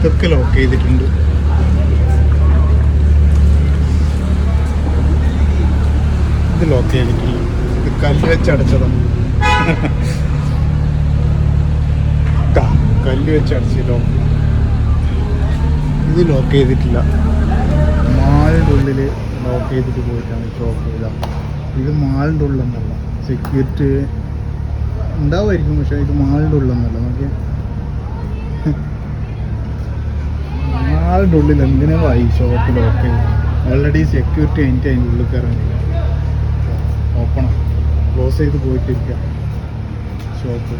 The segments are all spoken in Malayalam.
ഇതൊക്കെ ലോക്ക് ചെയ്തിട്ടുണ്ട്. ഇത് ലോക്ക് ചെയ്തിട്ടില്ല. ഇത് കല്ല് വെച്ചടച്ചതാണ്. കല്ല് വെച്ചടച്ച് ലോക്ക്. ഇത് ലോക്ക് ചെയ്തിട്ടില്ല. മാളിൻ്റെ ഉള്ളിൽ ലോക്ക് ചെയ്തിട്ട് പോയിട്ടാണ് ഷോപ്പ് ചെയ്ത. ഇത് മാളിൻ്റെ ഉള്ളെന്നല്ല, സെക്യൂരിറ്റി ഉണ്ടാവുമായിരിക്കും, പക്ഷേ ഇത് മാളിൻ്റെ ഉള്ളെന്നല്ല. നോക്കിയാൽ മാളിൻ്റെ ഉള്ളിൽ എന്തിനാ ഈ ഷോപ്പ് ലോക്ക് ചെയ്ത്? ഓൾറെഡി സെക്യൂരിറ്റി എനിക്ക് അതിൻ്റെ ഉള്ളിൽ കയറാൻ ഓപ്പണാണ്, ക്ലോസ് ചെയ്ത് പോയിട്ടിരിക്കുക ഷോപ്പ്.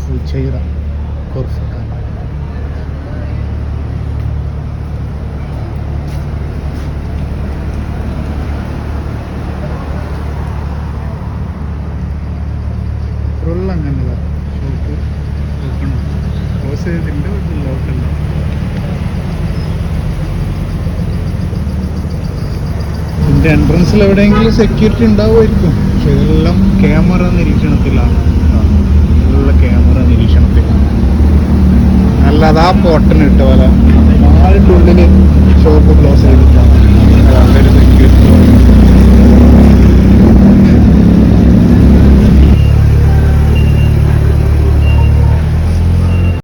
ഫുച്ചൈറ കൊർഫക്കാൻ. അങ്ങനെ ഷോപ്പ് ഓപ്പണാണ്, ക്ലോസ് ചെയ്തിട്ടുണ്ട്, ലോക്കല്ല. ഇതിൻ്റെ എൻട്രൻസിൽ എവിടെയെങ്കിലും സെക്യൂരിറ്റി ഉണ്ടാവുമായിരിക്കും, പക്ഷെ ഇതെല്ലാം ക്യാമറ നിരീക്ഷണത്തിലാണ്. ഉള്ള ക്യാമറ നിരീക്ഷണത്തിലാണ്. അല്ലാതെ ആ പൊട്ടന് ഇട്ട പോലെ മാളിൻ്റെ ഉള്ളിൽ ഷോപ്പ് ക്ലോസ് ചെയ്തിട്ടാണ്.